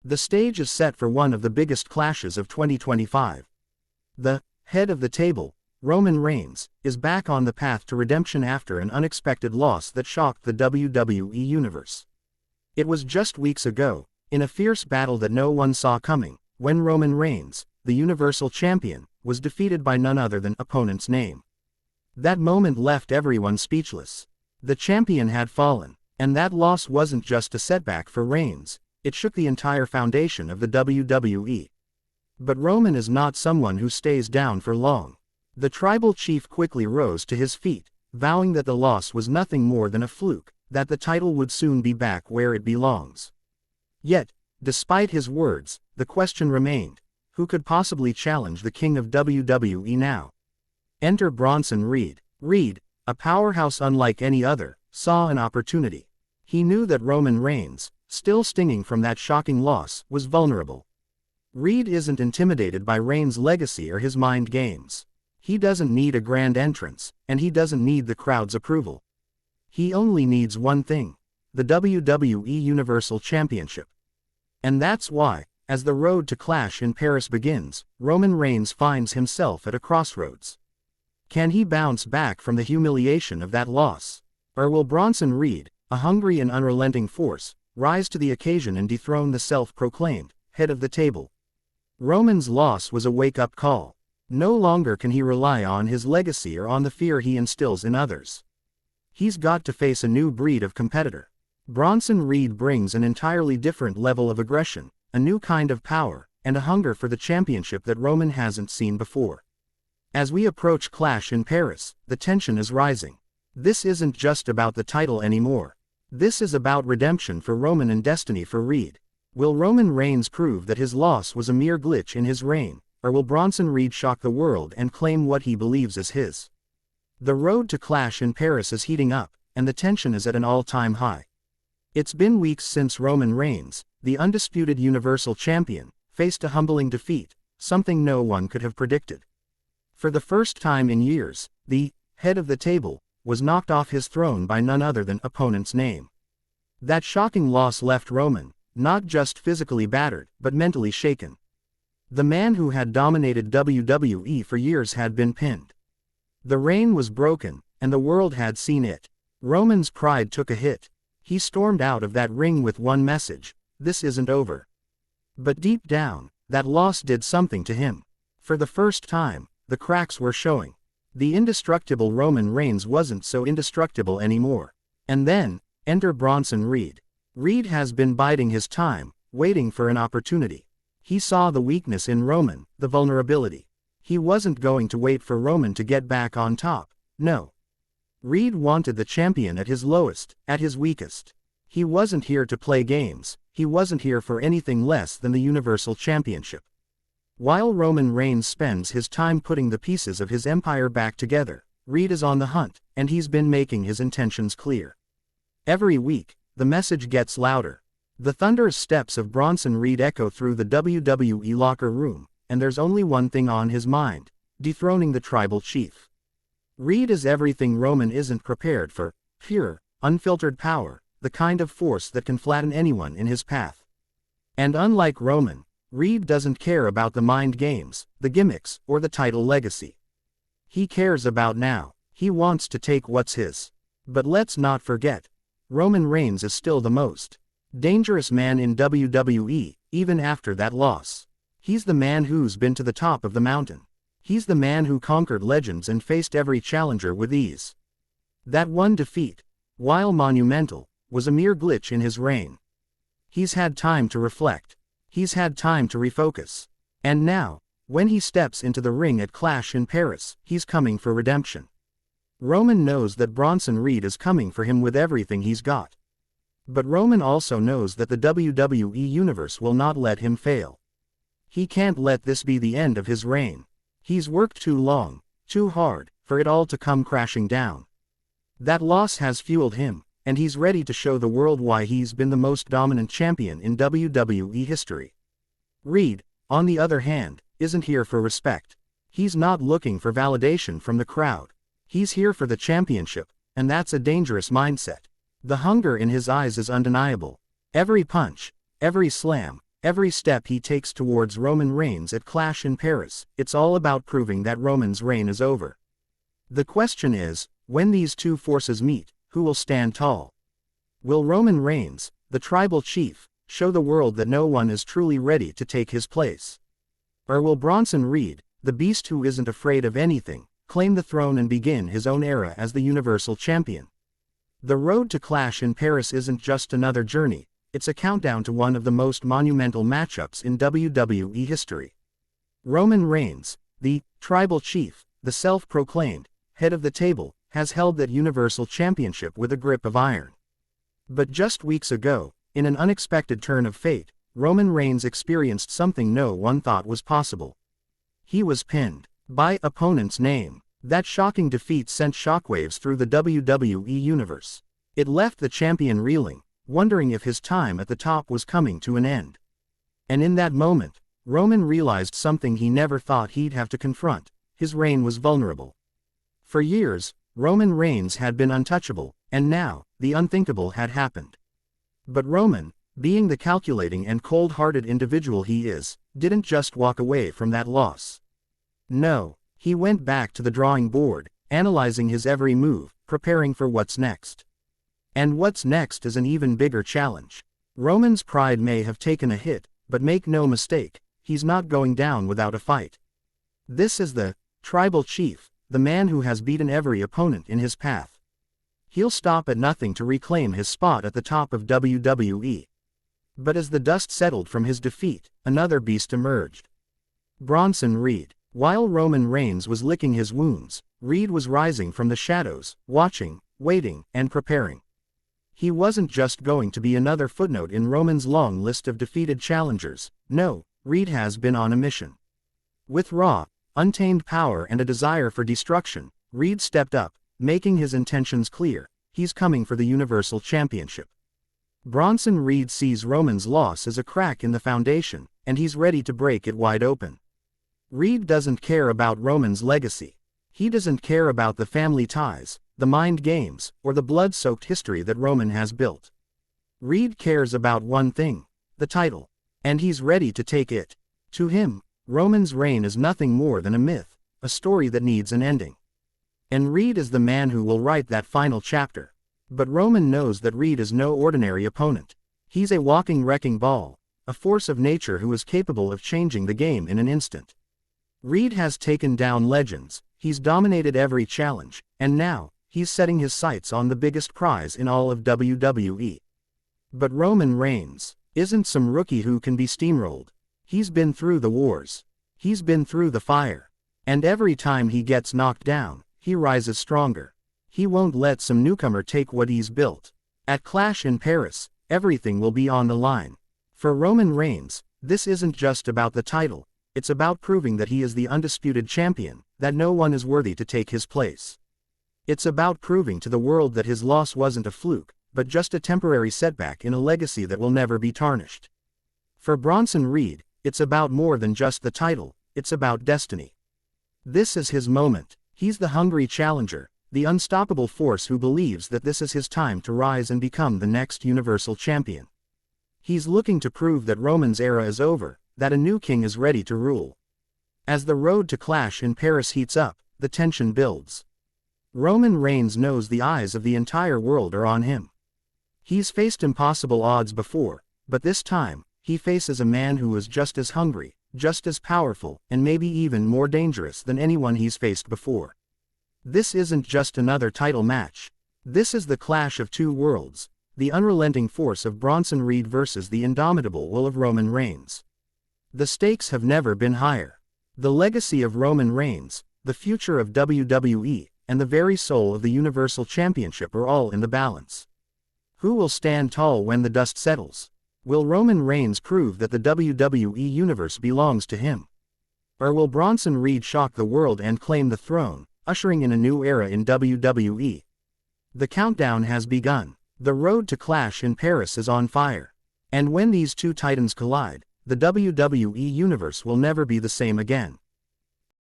The stage is set for one of the biggest clashes of 2025. The head of the table, Roman Reigns, is back on the path to redemption after an unexpected loss that shocked the WWE Universe. It was just weeks ago, in a fierce battle that no one saw coming, when Roman Reigns, the Universal Champion, was defeated by none other than opponent's name. That moment left everyone speechless. The champion had fallen, and that loss wasn't just a setback for Reigns, it shook the entire foundation of the WWE. But Roman is not someone who stays down for long. The tribal chief quickly rose to his feet, vowing that the loss was nothing more than a fluke, that the title would soon be back where it belongs. Yet, despite his words, the question remained, who could possibly challenge the king of WWE now? Enter Bronson Reed. Reed, a powerhouse unlike any other, saw an opportunity. He knew that Roman Reigns, still stinging from that shocking loss, was vulnerable. Reed isn't intimidated by Reigns' legacy or his mind games. He doesn't need a grand entrance, and he doesn't need the crowd's approval. He only needs one thing: the WWE Universal Championship. And that's why, as the road to Clash in Paris begins, Roman Reigns finds himself at a crossroads. Can he bounce back from the humiliation of that loss? Or will Bronson Reed, a hungry and unrelenting force, rise to the occasion and dethrone the self-proclaimed head of the table? Roman's loss was a wake-up call. No longer can he rely on his legacy or on the fear he instills in others. He's got to face a new breed of competitor. Bronson Reed brings an entirely different level of aggression, a new kind of power, and a hunger for the championship that Roman hasn't seen before. As we approach Clash in Paris, the tension is rising. This isn't just about the title anymore. This is about redemption for Roman and destiny for Reed. Will Roman Reigns prove that his loss was a mere glitch in his reign, or will Bronson Reed shock the world and claim what he believes is his? The road to Clash in Paris is heating up, and the tension is at an all-time high. It's been weeks since Roman Reigns, the undisputed Universal Champion, faced a humbling defeat, something no one could have predicted. For the first time in years, the head of the table was knocked off his throne by none other than opponent's name. That shocking loss left Roman, not just physically battered, but mentally shaken. The man who had dominated WWE for years had been pinned. The reign was broken, and the world had seen it. Roman's pride took a hit. He stormed out of that ring with one message: this isn't over. But deep down, that loss did something to him. For the first time, the cracks were showing. The indestructible Roman Reigns wasn't so indestructible anymore. And then, enter Bronson Reed. Reed has been biding his time, waiting for an opportunity. He saw the weakness in Roman, the vulnerability. He wasn't going to wait for Roman to get back on top, no. Reed wanted the champion at his lowest, at his weakest. He wasn't here to play games, he wasn't here for anything less than the Universal Championship. While Roman Reigns spends his time putting the pieces of his empire back together, Reed is on the hunt, and he's been making his intentions clear. Every week, the message gets louder. The thunderous steps of Bronson Reed echo through the WWE locker room, and there's only one thing on his mind: dethroning the tribal chief. Reed is everything Roman isn't prepared for: pure, unfiltered power, the kind of force that can flatten anyone in his path. And unlike Roman, Reed doesn't care about the mind games, the gimmicks, or the title legacy. He cares about now. He wants to take what's his. But let's not forget, Roman Reigns is still the most dangerous man in WWE, even after that loss. He's the man who's been to the top of the mountain. He's the man who conquered legends and faced every challenger with ease. That one defeat, while monumental, was a mere glitch in his reign. He's had time to reflect. He's had time to refocus. And now, when he steps into the ring at Clash in Paris, he's coming for redemption. Roman knows that Bronson Reed is coming for him with everything he's got. But Roman also knows that the WWE Universe will not let him fail. He can't let this be the end of his reign. He's worked too long, too hard, for it all to come crashing down. That loss has fueled him, and he's ready to show the world why he's been the most dominant champion in WWE history. Reed, on the other hand, isn't here for respect. He's not looking for validation from the crowd. He's here for the championship, and that's a dangerous mindset. The hunger in his eyes is undeniable. Every punch, every slam, every step he takes towards Roman Reigns at Clash in Paris, it's all about proving that Roman's reign is over. The question is, when these two forces meet, who will stand tall? Will Roman Reigns, the tribal chief, show the world that no one is truly ready to take his place? Or will Bronson Reed, the beast who isn't afraid of anything, claim the throne and begin his own era as the Universal Champion? The road to Clash in Paris isn't just another journey, it's a countdown to one of the most monumental matchups in WWE history. Roman Reigns, the tribal chief, the self-proclaimed head of the table, has held that Universal Championship with a grip of iron. But just weeks ago, in an unexpected turn of fate, Roman Reigns experienced something no one thought was possible. He was pinned by opponent's name. That shocking defeat sent shockwaves through the WWE universe. It left the champion reeling, wondering if his time at the top was coming to an end. And in that moment, Roman realized something he never thought he'd have to confront: his reign was vulnerable. For years, Roman Reigns had been untouchable, and now, the unthinkable had happened. But Roman, being the calculating and cold-hearted individual he is, didn't just walk away from that loss. No, he went back to the drawing board, analyzing his every move, preparing for what's next. And what's next is an even bigger challenge. Roman's pride may have taken a hit, but make no mistake, he's not going down without a fight. This is the tribal chief, the man who has beaten every opponent in his path. He'll stop at nothing to reclaim his spot at the top of WWE. But as the dust settled from his defeat, another beast emerged. Bronson Reed. While Roman Reigns was licking his wounds, Reed was rising from the shadows, watching, waiting, and preparing. He wasn't just going to be another footnote in Roman's long list of defeated challengers. No, Reed has been on a mission. With raw, untamed power and a desire for destruction, Reed stepped up, making his intentions clear: he's coming for the Universal Championship. Bronson Reed sees Roman's loss as a crack in the foundation, and he's ready to break it wide open. Reed doesn't care about Roman's legacy. He doesn't care about the family ties, the mind games, or the blood-soaked history that Roman has built. Reed cares about one thing: the title. And he's ready to take it. To him, Roman's reign is nothing more than a myth, a story that needs an ending. And Reed is the man who will write that final chapter. But Roman knows that Reed is no ordinary opponent. He's a walking wrecking ball, a force of nature who is capable of changing the game in an instant. Reed has taken down legends, he's dominated every challenge, and now, he's setting his sights on the biggest prize in all of WWE. But Roman Reigns isn't some rookie who can be steamrolled. He's been through the wars. He's been through the fire. And every time he gets knocked down, he rises stronger. He won't let some newcomer take what he's built. At Clash in Paris, everything will be on the line. For Roman Reigns, this isn't just about the title. It's about proving that he is the undisputed champion, that no one is worthy to take his place. It's about proving to the world that his loss wasn't a fluke, but just a temporary setback in a legacy that will never be tarnished. For Bronson Reed, it's about more than just the title, it's about destiny. This is his moment. He's the hungry challenger, the unstoppable force who believes that this is his time to rise and become the next Universal Champion. He's looking to prove that Roman's era is over, that a new king is ready to rule. As the road to Clash in Paris heats up, the tension builds. Roman Reigns knows the eyes of the entire world are on him. He's faced impossible odds before, but this time, he faces a man who is just as hungry, just as powerful, and maybe even more dangerous than anyone he's faced before. This isn't just another title match. This is the clash of two worlds, the unrelenting force of Bronson Reed versus the indomitable will of Roman Reigns. The stakes have never been higher. The legacy of Roman Reigns, the future of WWE, and the very soul of the Universal Championship are all in the balance. Who will stand tall when the dust settles? Will Roman Reigns prove that the WWE Universe belongs to him? Or will Bronson Reed shock the world and claim the throne, ushering in a new era in WWE? The countdown has begun. The road to Clash in Paris is on fire. And when these two titans collide, the WWE Universe will never be the same again.